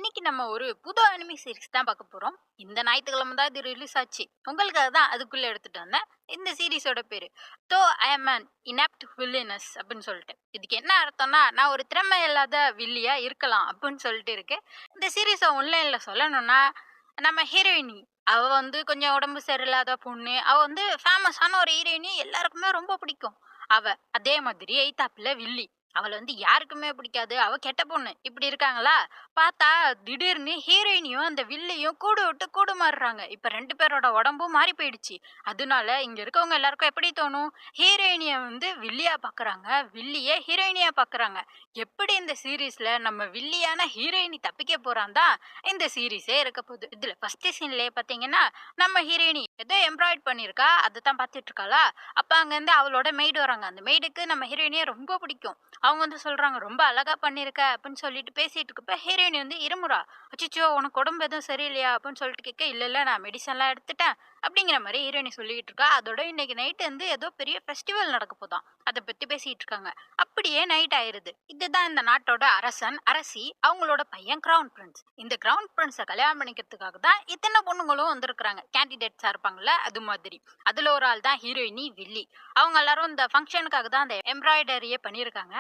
இன்னைக்கு நம்ம ஒரு புது அனிமி சீரிஸ் தான் பார்க்க போறோம். இந்த ஞாயித்துக்கிழமை தான் இது ரிலீஸ் ஆச்சு. உங்களுக்காக தான் அதுக்குள்ள எடுத்துட்டு வந்தேன். இந்த சீரிஸோட பேரு தோ ஐ அம் அன் இனப்ட் வில்லினஸ் அப்படின்னு சொல்லிட்டு. இதுக்கு என்ன அர்த்தம்னா நான் ஒரு திறமை இல்லாத வில்லியா இருக்கலாம் அப்படின்னு சொல்லிட்டு இருக்கு. இந்த சீரிஸை ஆன்லைன்ல சொல்லணும்னா நம்ம ஹீரோயினி அவ வந்து கொஞ்சம் உடம்பு சரியில்லாத பொண்ணு. அவ வந்து ஃபேமஸான ஒரு ஹீரோயினி, எல்லாருக்குமே ரொம்ப பிடிக்கும். அவ அதே மாதிரி எய்தாப்புல வில்லி. அவள வந்து யாருக்குமே பிடிக்காது. அவ கெட்ட பொண்ணு. இப்படி இருக்காங்களா? பார்த்தா திடீர்னு ஹீரோயினியும் அந்த வில்லியும் கூடு விட்டு கூடு மாறுறாங்க. இப்ப 2 பேரோட உடம்பும் மாறி போயிடுச்சு. அதனால இங்க இருக்கவங்க எல்லாருக்கும் எப்படி தோணும்? ஹீரோயினிய வந்து வில்லியா பார்க்குறாங்க. வில்லிய ஹீரோயினியா பார்க்குறாங்க. எப்படி இந்த சீரிஸ்ல நம்ம வில்லியான ஹீரோயினி தப்பிக்க போறான் தான் இந்த சீரிஸே இருக்க போகுது. இதுல ஃபர்ஸ்ட் சீன்லயே பார்த்தீங்கன்னா, நம்ம ஹீரோயினி ஏதோ எம்ப்ராய்ட் பண்ணியிருக்கா. அதத்தான் பார்த்துட்டு இருக்காளா? அப்ப அங்கருந்து அவளோட மெய்டு வராங்க. அந்த மெய்டுக்கு நம்ம ஹீரோயினிய ரொம்ப பிடிக்கும். அவங்க வந்து சொல்றாங்க, "ரொம்ப அழகா பண்ணியிருக்க" அப்படின்னு சொல்லிட்டு பேசிட்டு இருக்கப்ப, ஹீரோயினி வந்து இருமுறா. "அச்சச்சோ! உனக்கு உடம்பு எதுவும் சரியில்லையா?" அப்படின்னு சொல்லிட்டு கேட்க, "இல்ல, இல்ல நான் மெடிசன்லாம் எடுத்துட்டேன்" அப்படிங்கிற மாரி ஹீரோயினி சொல்லிட்டு இருக்கா. அதோட இன்னைக்கு நைட் வந்து ஏதோ பெரிய ஃபெஸ்டிவல் நடக்க போதாம். அத பத்தி பேசிட்டு இருக்காங்க. அப்படியே நைட் ஆயிருது. இதுதான் இந்த நாட்டோட அரசன், அரசி, அவங்களோட பையன் கிரவுன் பிரின்ஸ். இந்த கிரவுன் பிரின்ஸ கல்யாணம் பண்ணிக்கிறதுக்காக தான் இத்தனை பொண்ணுங்களும் வந்திருக்காங்க. கேண்டிடேட்ஸா இருப்பாங்கல்ல, அது மாதிரி. அதுல ஒரு ஆள் தான் ஹீரோயினி வில்லி. அவங்க எல்லாரும் இந்த ஃபங்ஷனுக்காக தான் அந்த எம்ப்ராய்டரியே பண்ணியிருக்காங்க.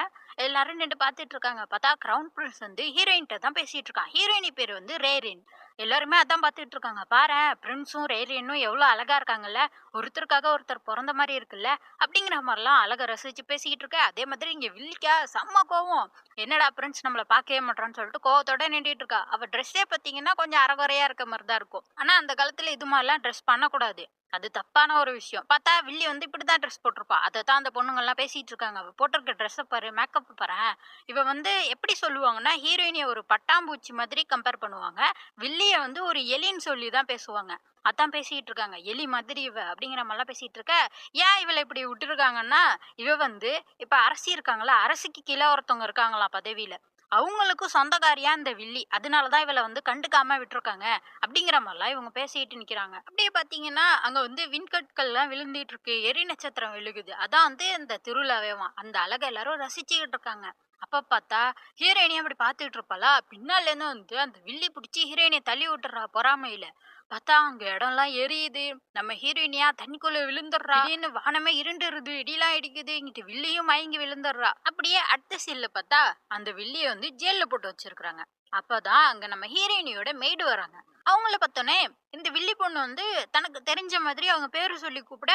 எல்லாரும் நின்று பார்த்துட்டு இருக்காங்க. பார்த்தா கிரவுன் பிரின்ஸ் வந்து ஹீரோயின்ட்ட தான் பேசிட்டு இருக்கான். ஹீரோயினி பேரு வந்து ரேரின். எல்லாருமே அதான் பார்த்துட்டு இருக்காங்க. பாரேன், பிரின்ஸும் ரேரியனும் எவ்வளோ அழகா இருக்காங்கல்ல. ஒருத்தருக்காக ஒருத்தர் பொறந்த மாதிரி இருக்குல்ல. அப்படிங்கிற மாதிரிலாம் அழகா ரசிச்சு பேசிக்கிட்டு இருக்க. அதே மாதிரி இங்க வில்லிக்கா செம்ம கோவம். என்னடா பிரின்ஸ் நம்மள பார்க்கவே மாட்றான்னு சொல்லிட்டு கோவத்தோட நின்றுட்டு இருக்கா. அவ ட்ரெஸ்ஸே பார்த்தீங்கன்னா கொஞ்சம் அரைகுறையா இருக்க மாதிரி தான் இருக்கும். ஆனா அந்த காலத்துல இது மாதிரிலாம் ட்ரெஸ் பண்ணக்கூடாது. அது தப்பான ஒரு விஷயம். பார்த்தா வில்லி வந்து இப்படிதான் ட்ரெஸ் போட்டிருப்பா. அதத்தான் அந்த பொண்ணுங்கலாம் பேசிட்டு இருக்காங்க. அவ போட்டிருக்க ட்ரெஸ்ஸ பாரு, மேக்கப் பாரேன். இவ வந்து எப்படி சொல்லுவாங்கன்னா, ஹீரோயினிய ஒரு பட்டாம்பூச்சி மாதிரி கம்பேர் பண்ணுவாங்க. வில்லிய வந்து ஒரு எலின்னு சொல்லி தான் பேசுவாங்க. அதான் பேசிட்டு இருக்காங்க. எலி மாதிரி இவ அப்படிங்கிற மாதிரிலாம் பேசிட்டு இருக்க. ஏன் இவள இப்படி விட்டுருக்காங்கன்னா, இவ வந்து இப்ப அரசி இருக்காங்கல்ல, அரசிக்கு கீழ ஒருத்தவங்க இருக்காங்களாம் பதவியில. அவங்களுக்கும் சொந்தக்காரியா இந்த வில்லி. அதனாலதான் இவள வந்து கண்டுக்காம விட்டுருக்காங்க. அப்படிங்கிற மாதிரிலாம் இவங்க பேசிட்டு நிக்கிறாங்க. அப்படியே பாத்தீங்கன்னா அங்க வந்து விண்கற்கள்லாம் விழுந்துட்டு இருக்கு. எரி நட்சத்திரம் விழுகுது. அதான் வந்து இந்த திருவிழாவேவாம். அந்த அழகை எல்லாரும் ரசிச்சுக்கிட்டு இருக்காங்க. அப்ப பார்த்தா ஹீரோயினியும் அப்படி பார்த்துட்டு இருப்பாளா, பின்னால இருந்து வந்து அந்த வில்லி பிடிச்சி ஹீரோயினியை தள்ளி விட்டுறா பொறாமையில. பார்த்தா அங்க இடம்லாம் எரியுது. நம்ம ஹீரோயினியா தண்ணிக்குள்ள விழுந்துடுறா. திடீர்னு வானமே இருண்டுருது, இடிலாம் இடிக்குது. இங்கிட்டு வில்லியும் மயங்கி விழுந்துடுறா. அப்படியே அடுத்த சீன்ல பார்த்தா அந்த வில்லிய வந்து ஜெயில்ல போட்டு வச்சிருக்காங்க. அப்பதான் அங்க நம்ம ஹீரோயினியோட மெய்டு வராங்க. அவங்கள பார்த்தோன்னே இந்த வில்லி பொண்ணு வந்து தனக்கு தெரிஞ்ச மாதிரி அவங்க பேரு சொல்லி கூப்பிட,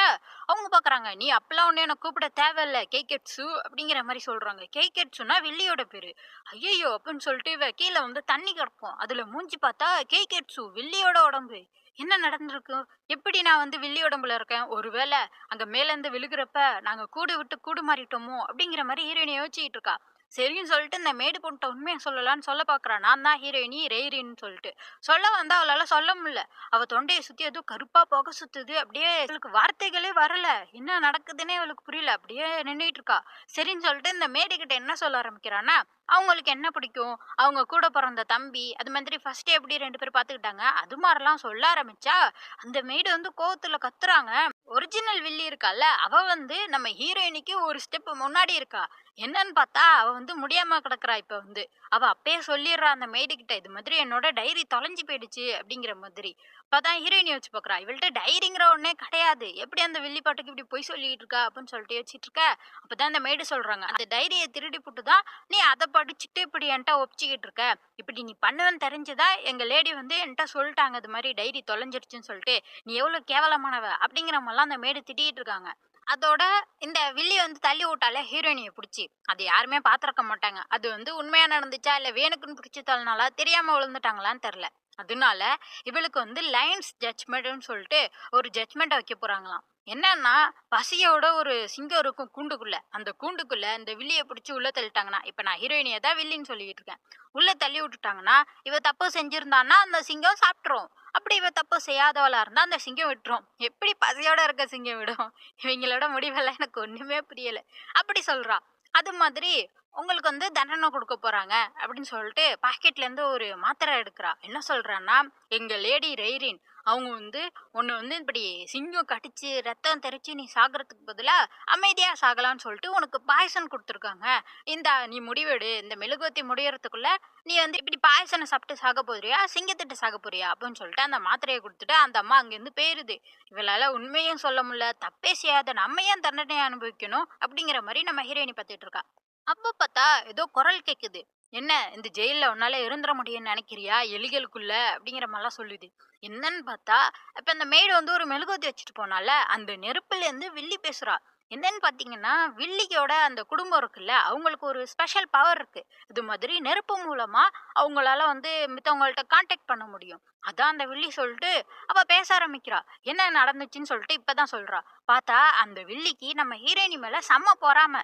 அவங்க பாக்குறாங்க, "நீ அப்பெல்லாம் ஒண்ணு என்ன கூப்பிட தேவையில்ல, கேக்கெட்சு" அப்படிங்கிற மாதிரி சொல்றாங்க. கேக்கெட்சுனா வில்லியோட பேரு. ஐயையோ அப்படின்னு சொல்லிட்டு இவ கீழே வந்து தண்ணி கிடக்கும். அதுல மூஞ்சி பார்த்தா கேக்கெட்சு வில்லியோட உடம்பு. என்ன நடந்திருக்கு? எப்படி நான் வந்து வில்லி உடம்புல இருக்கேன்? ஒருவேளை அங்க மேல இருந்து விழுகிறப்ப நாங்க கூடு விட்டு கூடு மாறிட்டோமோ அப்படிங்கிற மாதிரி ஹீரோயினி யோசிச்சுட்டு இருக்கா. சரின்னு சொல்லிட்டு இந்த மேடு பொண்ணுட்ட உண்மையை சொல்லலாம்னு சொல்ல பாக்குறா. நான் தான் ஹீரோயினி ரெய்ரின்னு சொல்லிட்டு. சொல்ல வந்தா அவளால சொல்ல முடியல. அவ தொண்டையை சுத்தி ஏதோ கருப்பா புகை சுத்துது. அப்படியே இவளுக்கு வார்த்தைகளே வரல. என்ன நடக்குதுன்னே இவளுக்கு புரியல. அப்படியே நின்னுட்டு இருக்கா. சரின்னு சொல்லிட்டு இந்த மேடு கிட்ட என்ன சொல்ல ஆரம்பிக்கிறான்னா, அவங்களுக்கு என்ன பிடிக்கும், அவங்க கூட பிறந்த தம்பி, அது மாதிரி ஃபர்ஸ்ட் எப்படி 2 பேரும் பார்த்துக்கிட்டாங்க, அது மாதிரிலாம் சொல்ல ஆரம்பிச்சா, அந்த மெய்டு வந்து கோவத்துல கத்துறாங்க. ஒரிஜினல் வில்லி இருக்கால்ல, அவ வந்து நம்ம ஹீரோயினிக்கு ஒரு ஸ்டெப் முன்னாடி இருக்கா. என்னன்னு பார்த்தா, அவ வந்து முடியாம கிடக்குறா இப்ப வந்து. அவ அப்பயே சொல்லிடுறா அந்த மெய்டு கிட்ட, "இது மாதிரி என்னோட டைரி தொலைஞ்சு போயிடுச்சு" அப்படிங்கிற மாதிரி. அப்பதான் ஹீரோயினி யோசிச்சு பார்க்குறா. இவள்ட்ட டைரிங்கிற ஒண்ணே கிடையாது. எப்படி அந்த வில்லி பாட்டுக்கு இப்படி பொய் சொல்லிட்டு இருக்கா அப்படின்னு சொல்லிட்டு யோசிச்சுட்டு இருக்க. அப்பதான் அந்த மெய்டு சொல்றாங்க, "அந்த டைரிய திருடி புட்டு தான் நீ அத படிச்சுட்டு இப்படி என்ட்ட ஒப்பிச்சுக்கிட்டு இருக்க. இப்படி நீ பண்ணுவேன்னு தெரிஞ்சுதா எங்க லேடி வந்து என்ட்ட சொல்லிட்டாங்க இது மாதிரி டைரி தொலைஞ்சிருச்சுன்னு சொல்லிட்டு. நீ எவ்வளவு கேவலமானவ" அப்படிங்கிற மாதிரிலாம் அந்த மேடு திட்டிட்டு இருக்காங்க. அதோட இந்த வில்லி வந்து தள்ளி விட்டால ஹீரோயினிய புடிச்சு. அது யாருமே பார்த்திருக்க மாட்டாங்க. அது வந்து உண்மையா நடந்துச்சா இல்ல வேணுக்குன்னு புடிச்சு தள்ளினாலா தெரியாம விழுந்துட்டாங்களான்னு தெரியல. அதனால இவளுக்கு வந்து லைன்ஸ் ஜட்ஜ்மெண்ட்னு சொல்லிட்டு ஒரு ஜட்ஜ்மெண்ட் வைக்க போறாங்களாம். என்னன்னா, பசியோட ஒரு சிங்கம் இருக்கும் கூண்டுக்குள்ள. அந்த கூண்டுக்குள்ள இந்த வில்லிய பிடிச்சு உள்ள தள்ளிட்டாங்கன்னா, இப்ப நான் ஹீரோயினிய தான் வில்லின்னு சொல்லிட்டு இருக்கேன். உள்ள தள்ளி விட்டுட்டாங்கன்னா, இவ தப்பு செஞ்சிருந்தான்னா அந்த சிங்கம் சாப்பிட்டுரும். அப்படி இவ தப்பு செய்யாதவளா இருந்தா அந்த சிங்கம் விட்டுரும். எப்படி பசியோட இருக்க சிங்கம் விடும்? இவங்களோட முடிவெல்லாம் எனக்கு ஒண்ணுமே புரியல. அப்படி சொல்றா. அது மாதிரி உங்களுக்கு வந்து தண்டனை குடுக்க போறாங்க அப்படின்னு சொல்லிட்டு பாக்கெட்ல இருந்து ஒரு மாத்திரை எடுக்கிறா. என்ன சொல்றான்னா, எங்க லேடி ரெய்ரின் அவங்க வந்து உன்ன வந்து இப்படி சிங்கம் கடிச்சு ரத்தம் தெறிச்சு நீ சாகுறதுக்கு பதிலா அமைதியா சாகலாம்னு சொல்லிட்டு உனக்கு பாய்சன் குடுத்துருக்காங்க. இந்தா நீ முடிவெடு. இந்த மெழுகுவர்த்தி முடியறதுக்குள்ள நீ வந்து இப்படி பாய்சன சாப்பிட்டு சாக போறியா? சிங்கத்திட்ட சாக போறியா? அப்படின்னு சொல்லிட்டு அந்த மாத்திரைய குடுத்துட்டு அந்த அம்மா அங்கேருந்து போயிருது. இவளால உண்மையும் சொல்ல முடியல. தப்பே செய்யாத நம்ம ஏன் தண்டனை அனுபவிக்கணும்? அப்படிங்கிற மாரி நம்ம ஹீரோயினி பாத்துட்டு இருக்கா. அப்ப பார்த்தா ஏதோ குரல் கேக்குது. "என்ன இந்த ஜெயில்ல உன்னால இருந்துற முடியும்னு நெனைக்கிறியா? எலிகளுக்குள்ள" அப்படிங்கிற மாரிலாம் சொல்லுது. என்னன்னு பார்த்தா, அப்ப அந்த மெய்டு வந்து ஒரு மெழுகுவர்த்தி வச்சுட்டு போனால்ல, அந்த நெருப்புலேருந்து வில்லி பேசுறா. என்னன்னு பார்த்தீங்கன்னா, வில்லியோட அந்த குடும்பம் இருக்குல்ல, அவங்களுக்கு ஒரு ஸ்பெஷல் பவர் இருக்கு. இது மாதிரி நெருப்பு மூலமா அவங்களால வந்து மித்தவங்கள்ட்ட கான்டாக்ட் பண்ண முடியும். அதான் அந்த வில்லி சொல்லிட்டு அவ பேச ஆரம்பிக்கிறா. என்ன நடந்துச்சுன்னு சொல்லிட்டு இப்பதான் சொல்றா. பார்த்தா அந்த வில்லிக்கு நம்ம ஹீரோயினி மேல செம்ம பொறாம.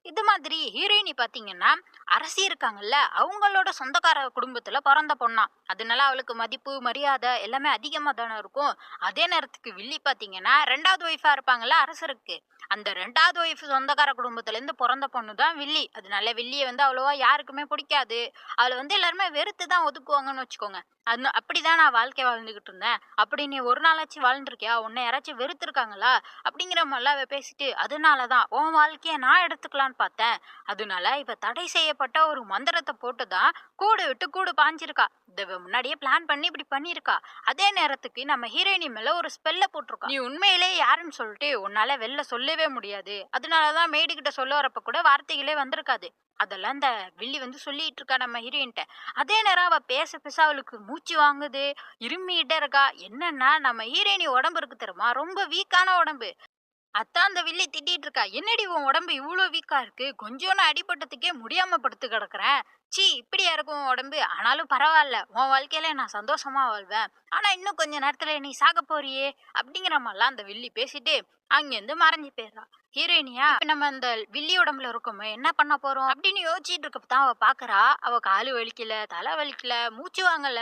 இது மாதிரி ஹீரோயினி பாத்தீங்கன்னா, அரசி இருக்காங்கல்ல, அவங்களோட சொந்தக்கார குடும்பத்துல பொறந்த பொண்ணாம். அதனால அவளுக்கு மதிப்பு, மரியாதை எல்லாமே அதிகமா தானே இருக்கும். அதே நேரத்துக்கு வில்லி பாத்தீங்கன்னா, 2வது ஒய்ஃபா இருப்பாங்கல்ல அரசருக்கு. அந்த 2வது ஒய்ஃப் சொந்தக்கார குடும்பத்துல இருந்து பொறந்த பொண்ணு தான் வில்லி. அதனால வில்லிய வந்து அவ்வளவா யாருக்குமே பிடிக்காது. அவள வந்து எல்லாருமே வெறுத்து தான் ஒதுக்குவாங்கன்னு வச்சுக்கோங்க. அப்படிதான் நான் வாழ்க்கை வாழ்ந்துகிட்டு இருந்தேன். அப்படி நீ ஒரு நாளாச்சும் வாழ்ந்திருக்கியா? உன்னை யாராச்சும் வெறுத்துருக்காங்களா? அப்படிங்கிற மாதிரிலாம் அவ பேசிட்டு, அதனால தான் உன் வாழ்க்கைய நான் எடுத்துக்கலான்னு பார்த்தேன். அதனால இவ தடை செய்யப்பட்ட ஒரு மந்திரத்த போட்டு தான் கூடு விட்டு கூடு பாய்ஞ்சிருக்கா. இத இவ முன்னாடியே பிளான் பண்ணி இப்படி பண்ணியிருக்கா. அதே நேரத்துக்கு நம்ம ஹீரோயினி மேல ஒரு ஸ்பெல்ல போட்டிருக்கா. நீ உண்மையிலேயே யாருன்னு சொல்லிட்டு உன்னால வெளில சொல்லவே முடியாது. அதனால தான் மேடு கிட்ட சொல்ல வரப்ப கூட வார்த்தைகளே வந்திருக்காது. அதெல்லாம் இந்த வில்லி வந்து சொல்லிட்டு இருக்கா நம்ம ஹீரோயின்ட்ட. அதே நேரம் அவ பேச பேச அவளுக்கு மூச்சு வாங்குது, இருமிட்டே இருக்கா. என்னன்னா நம்ம ஹீரோயினி உடம்பு இருக்கு தெரியுமா? ரொம்ப வீக்கான உடம்பு. அதான் அந்த வில்லி திட்டிட்டு இருக்கா. "என்னடி உன் உடம்பு இவ்ளோ வீக்கா இருக்கு? கொஞ்சோன்னு அடிபட்டதுக்கே முடியாம படுத்து கிடக்குறேன். ச்சீ! இப்படியா இருக்கும் உன் உடம்பு? ஆனாலும் பரவால்ல. உன் வாழ்க்கையில நான் சந்தோஷமா வாழ்வேன். ஆனா இன்னும் கொஞ்ச நேரத்துல நீ சாகப் போறியே!" அப்படிங்கிற மாரிலாம் அந்த வில்லி பேசிட்டு அங்கேருந்து மறைஞ்சு போயிடுறா. ஹீரோயினியா இப்ப நம்ம அந்த வில்லி உடம்புல இருக்கோமே என்ன பண்ண போறோம்? அப்படின்னு யோசிச்சுட்டு இருக்கப்ப தான் அவ பாக்குறா. அவ காலு வலிக்கல, தலை வலிக்கல, மூச்சு வாங்கல,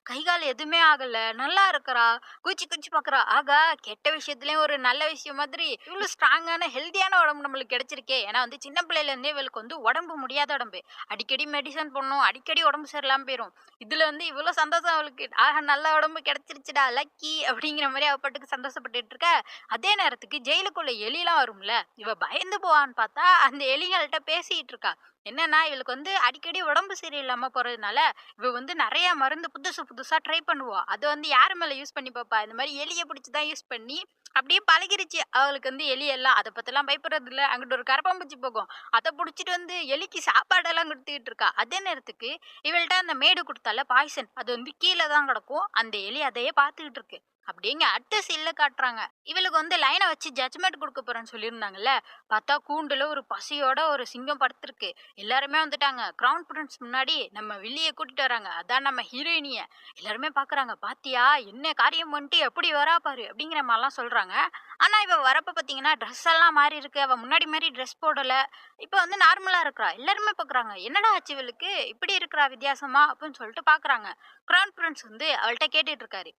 கை கால் எதுவுமே ஆகல. நல்லா இருக்கறா. குதிச்சு குதிச்சு பாக்குறா. ஆகா! கெட்ட விஷயத்துலயும் ஒரு நல்ல விஷயம் மாதிரி இவ்ளோ ஸ்ட்ராங்கான ஹெல்தியான உடம்பு நம்மளுக்கு கிடைச்சிருக்கே. ஏன்னா வந்து சின்ன பிள்ளையில இருந்தே இவளுக்கு வந்து உடம்பு முடியாத உடம்பு. அடிக்கடி மெடிசன் போடணும். அடிக்கடி உடம்பு சரியில்லாம போயிரும். இதுல வந்து இவ்ளோ சந்தோஷம் அவளுக்கு. ஆஹா! நல்ல உடம்பு கிடைச்சிருச்சுடா லக்கி அப்படிங்கிற மாரி அவ பாட்டுக்கு சந்தோஷப்பட்டுட்டு இருக்கா. அதே நேரத்துக்கு ஜெயிலுக்குள்ள எலிலாம் வரும்ல. இவ பயந்து போவான்னு பார்த்தா, அந்த எலிகள்ட்ட பேசிட்டு இருக்கா. என்னன்னா, இவளுக்கு வந்து அடிக்கடி உடம்பு சரியில்லாம போறதுனால, இவ வந்து நெறைய மருந்து புதுசு புதுசா ட்ரை பண்ணுவா. அது வந்து யாரு மேல யூஸ் பண்ணி பாப்பா? இந்த மாரி எலிய புடிச்சு தான் யூஸ் பண்ணி, அப்படியே பழகிருச்சு. அவளுக்கு வந்து எலி எல்லாம். அத பத்திலாம் பயப்படுறது இல்ல. அங்கிட்டு ஒரு கரப்பான்பூச்சி போகும். அத புடிச்சிட்டு வந்து எலிக்கு சாப்பாடெல்லாம் குடுத்துக்கிட்டு இருக்கா. அதே நேரத்துக்கு இவள்ட்ட அந்த மேடு குடுத்தால பாய்சன். அது வந்து கீழ தான் கிடக்கும். அந்த எலி அதையே பார்த்துக்கிட்டு இருக்கு. அப்படிங்க அடுத்த சீன்ல காட்டுறாங்க. இவளுக்கு வந்து லைன வச்சு ஜட்ஜ்மெண்ட் குடுக்க போறேன்னு சொல்லியிருந்தாங்கல்ல. பார்த்தா கூண்டுல ஒரு பசியோட ஒரு சிங்கம் படுத்திருக்கு. எல்லாருமே வந்துட்டாங்க. கிரவுன் பிரின்ஸ் முன்னாடி நம்ம வில்லிய கூட்டிட்டு வராங்க. அதான் நம்ம ஹீரோயினிய. எல்லாருமே பார்க்குறாங்க. "பாத்தியா என்ன காரியம் பண்ணிட்டு எப்படி வரா பாரு" அப்படிங்கிற மாரிலாம் சொல்றாங்க. ஆனா இவ வரப்ப பார்த்தீங்கன்னா, ட்ரெஸ் எல்லாம் மாறி இருக்கு. அவ முன்னாடி மாரி ட்ரெஸ் போடல. இப்ப வந்து நார்மலா இருக்கிறா. எல்லாருமே பார்க்குறாங்க. "என்னடா ஆச்சு இவளுக்கு? இப்படி இருக்கிறா வித்தியாசமா?" அப்படின்னு சொல்லிட்டு பார்க்குறாங்க. கிரவுன் பிரின்ஸ் வந்து அவள்ட்ட கேட்டுட்டு இருக்காரு.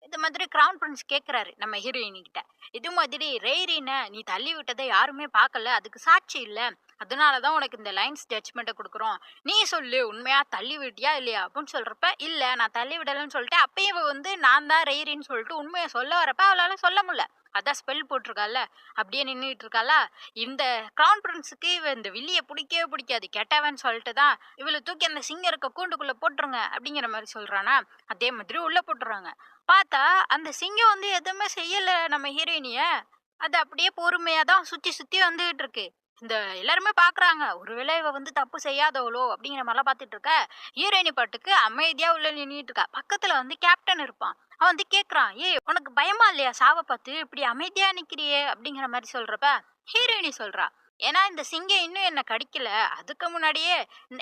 இது மாதிரி கிரவுன் பிரின்ஸ் கேட்கிறாரு நம்ம ஹீரோயினி கிட்ட. இது மாதிரி ரெய்ரீன நீ தள்ளி விட்டதை யாருமே பார்க்கல. அதுக்கு சாட்சி இல்ல. அதனால தான் உனக்கு இந்த லைன்ஸ் ஜட்ஜ்மெண்ட்ட குடுக்குறோம். நீ சொல்லு உண்மையா தள்ளி விட்டியா இல்லையா? அப்படின்னு சொல்றப்ப, இல்ல நான் தள்ளி விடலன்னு சொல்லிட்டு அப்பயும் இவ வந்து நான் தான் ரெய்ரின்னு சொல்லிட்டு உண்மைய சொல்ல வரப்ப அவளால சொல்ல முடியல. அதான் ஸ்பெல் போட்டிருக்கால்ல. அப்படியே நின்னுட்டு இருக்காளா. இந்த கிரவுன் பிரின்ஸுக்கு இவ இந்த வில்லிய புடிக்கவே புடிக்காது. கெட்டவன்னு சொல்லிட்டு தான் இவள தூக்கி அந்த சிங்கம் இருக்க கூண்டுக்குள்ள போட்டுருங்க அப்படிங்கிற மாரி சொல்றானா. அதே மாதிரி உள்ள போட்டுர்றாங்க. பார்த்தா, அந்த சிங்கம் வந்து எதுவுமே செய்யல நம்ம ஹீரோயினிய. அது அப்படியே பொறுமையா தான் சுத்தி சுத்தி வந்துகிட்டு இருக்கு. இந்த எல்லாருமே பார்க்குறாங்க. ஒருவேளை இவ வந்து தப்பு செய்யாதவளோ! அப்படிங்கிற மாரிலாம் பார்த்துட்டு இருக்க, ஹீரோயினி பாட்டுக்கு அமைதியா உள்ள நின்னுட்டு இருக்கா. பக்கத்துல வந்து கேப்டன் இருப்பான். அவன் வந்து கேட்குறான், "ஏய்! உனக்கு பயமா இல்லையா சாவ பார்த்து? இப்படி அமைதியா நிக்கிறியே!" அப்படிங்கிற மாரி சொல்றப்ப, ஹீரோயினி சொல்றா, "ஏன்னா இந்த சிங்கம் இன்னும் என்ன கடிக்கல. அதுக்கு முன்னாடியே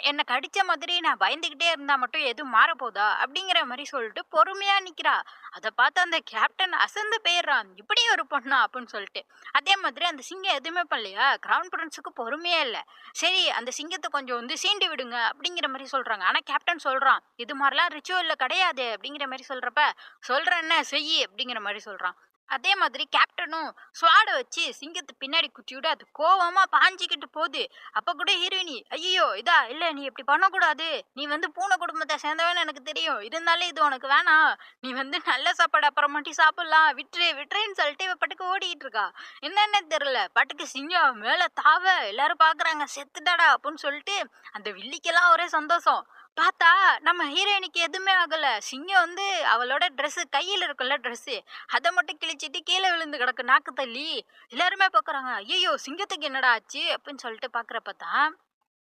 என்ன கடிச்ச மாதிரி நான் பயந்துகிட்டே இருந்தா மட்டும் எதுவும் மாறப்போதா?" அப்படிங்கிற மாரி சொல்லிட்டு பொறுமையா நிக்கிறா. அத பார்த்து அந்த கேப்டன் அசந்து போயிடுறான். "இப்படி ஒரு பொண்ணா?" அப்படின்னு சொல்லிட்டு. அதே மாதிரி அந்த சிங்கம் எதுவுமே பண்ணலையா? கிரவுன் பிரின்ஸுக்கு பொறுமையே இல்ல. சரி அந்த சிங்கத்த கொஞ்சம் வந்து சீண்டி விடுங்க அப்படிங்கிற மாரி சொல்றாங்க. ஆனா கேப்டன் சொல்றான், "இது மாரிலாம் ரிச்சுவல்ல கிடையாது." அப்படிங்கிற மாரி சொல்றப்ப, "சொல்றேன்ன செய்யி" அப்படிங்கிற மாரி சொல்றான். அதே மாதிரி கேப்டனும் ஸ்வாட வச்சு சிங்கத்தை பின்னாடி குத்திவிட அது கோவமா பாஞ்சிக்கிட்டு போகுது. அப்ப கூட ஹீரோயினி, ஐயோ இதா இல்ல நீ இப்படி பண்ணக்கூடாது, நீ வந்து பூனை குடும்பத்தை சேர்ந்தவன்னு எனக்கு தெரியும், இருந்தாலும் இது உனக்கு வேணாம், நீ வந்து நல்ல சாப்பாடு அப்புறமாட்டி சாப்பிடலாம், விட்டுரு விட்டுருன்னு சொல்லிட்டு இவ பாட்டுக்கு ஓடிட்டு இருக்கா. என்னன்னே தெரியல, பாட்டுக்கு சிங்கம் அவ மேல தாவ, எல்லாரும் பாக்குறாங்க செத்துட்டாடா அப்படின்னு சொல்லிட்டு அந்த வில்லிக்கெல்லாம் ஒரே சந்தோஷம். பார்த்தா நம்ம ஹீரோயினிக்கு எதுவுமே ஆகல. சிங்கம் வந்து அவளோட ட்ரெஸ் கையில இருக்குல்ல ட்ரெஸ், அத மட்டும் கிழிச்சிட்டு கீழ விழுந்து கிடக்கு நாக்கு தள்ளி. எல்லாருமே பாக்குறாங்க. ஐயையோ! சிங்கத்துக்கு என்னடா ஆச்சு? அப்படின்னு சொல்லிட்டு பாக்குறப்ப தான்,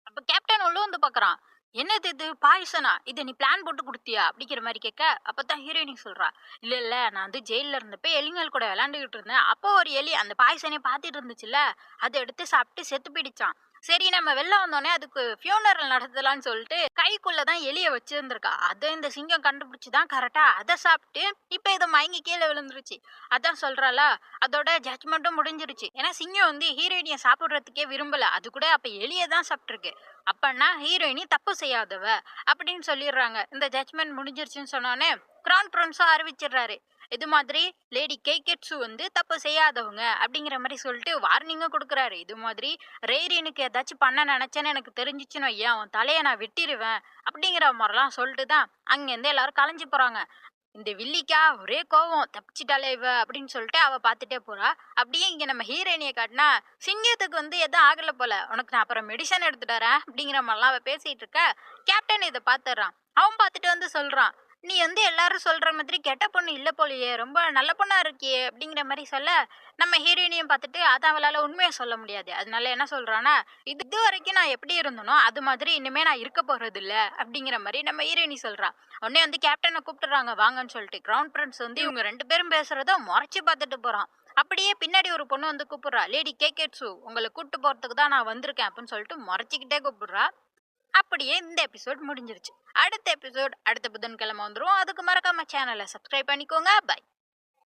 அப்ப கேப்டன் உள்ள வந்து பாக்குறான். என்னது இது பாய்சனா? இத நீ பிளான் போட்டு குடுத்தியா? அப்படிங்கிற மாரி கேட்க, அப்பதான் ஹீரோயினி சொல்றா. இல்ல, இல்ல நான் வந்து ஜெயில்ல இருந்தப்ப எலிங்கள் கூட விளையாண்டுகிட்டு இருந்தேன். அப்போ ஒரு எலி அந்த பாய்சனே பாத்துட்டு இருந்துச்சுல்ல, அத எடுத்து சாப்பிட்டு செத்து போயிடுச்சாம். சரி நம்ம வெளில வந்தோனே அதுக்கு ஃபியூனரல் நடத்தலாம்னு சொல்லிட்டு கைக்குள்ள தான் எலிய வச்சிருந்திருக்கா. அத இந்த சிங்கம் கண்டுபிடிச்சு தான் கரெக்ட்டா அத சாப்பிட்டு, இப்ப இத மயங்கி கீழ விழுந்துருச்சு. அதான் சொல்றாளா, அதோட ஜட்ஜ்மெண்ட்டும் முடிஞ்சிருச்சு. ஏன்னா சிங்கம் வந்து ஹீரோயினிய சாப்பிடுறதுக்கே விரும்பல. அது கூட அப்ப எலிய தான் சாப்பிட்டுருக்கு. அப்பன்னா ஹீரோயினி தப்பு செய்யாதவ அப்படின்னு சொல்லிடுறாங்க. இந்த ஜட்ஜ்மெண்ட் முடிஞ்சிருச்சுன்னு சொன்னோனே கிரவுன் பிரின்ஸும் அறிவிச்சிடுறாரு. இது மாதிரி லேடி கேகெட்சு வந்து தப்பு செய்யாதவங்க அப்படிங்கிற மாதிரி சொல்லிட்டு வார்னிங்கும் கொடுக்குறாரு. இது மாதிரி ரெய்ரீனுக்கு ஏதாச்சும் பண்ண நினைச்சேன்னு எனக்கு தெரிஞ்சிச்சுன்னு வையேன், உன் தலையை நான் வெட்டிடுவேன் அப்படிங்கிற மாதிரிலாம் சொல்லிட்டு தான் அங்கேருந்து எல்லாரும் கலைஞ்சு போறாங்க. இந்த வில்லிக்கா ஒரே கோவம், தப்பிச்சிட்டாலே இவ அப்படின்னு சொல்லிட்டு அவ பார்த்துட்டே போறா. அப்படியே இங்க நம்ம ஹீரோயினியை காட்டினா, சிங்கத்துக்கு வந்து எதுவும் ஆகல போல, உனக்கு நான் அப்புறம் மெடிசன் எடுத்துட்டு வரேன் அப்படிங்கிற மாதிரிலாம் அவ பேசிட்டு இருக்க. கேப்டன் இதை பார்த்துடுறான். அவன் பார்த்துட்டு வந்து சொல்றான், நீ வந்து எல்லாரும் சொல்ற மாதிரி கெட்ட பொண்ணு இல்ல போலயே, ரொம்ப நல்ல பொண்ணா இருக்கியே அப்படிங்கிற மாதிரி சொல்ல, நம்ம ஹீரோயினையும் பார்த்துட்டு அதை அவளால உண்மையை சொல்ல முடியாது. அதனால என்ன சொல்றான்னா, இது வரைக்கும் நான் எப்படி இருந்தனோ அது மாதிரி இனிமே நான் இருக்க போறது இல்ல அப்படிங்கிற மாதிரி நம்ம ஹீரோயினி சொல்றா. உடனே வந்து கேப்டனை கூப்பிட்டுறாங்க வாங்கன்னு சொல்லிட்டு. கிரவுன் பிரின்ஸ் வந்து இவங்க ரெண்டு பேரும் பேசுறத முறைச்சு பார்த்துட்டு போறான். அப்படியே பின்னாடி ஒரு பொண்ணு வந்து கூப்பிடுறா, லேடி கேகெட்சு உங்களை கூட்டு போறதுக்கு தான் நான் வந்திருக்கேன் அப்படின்னு சொல்லிட்டு முறைச்சிக்கிட்டே கூப்பிடுறா. அப்படியே இந்த எபிசோட் முடிஞ்சிருச்சு. அடுத்த எபிசோட் அடுத்த புதன்கிழமை வந்துரும். அதுக்கு மறக்காம சேனலை சப்ஸ்கிரைப் பண்ணிக்கோங்க. பை.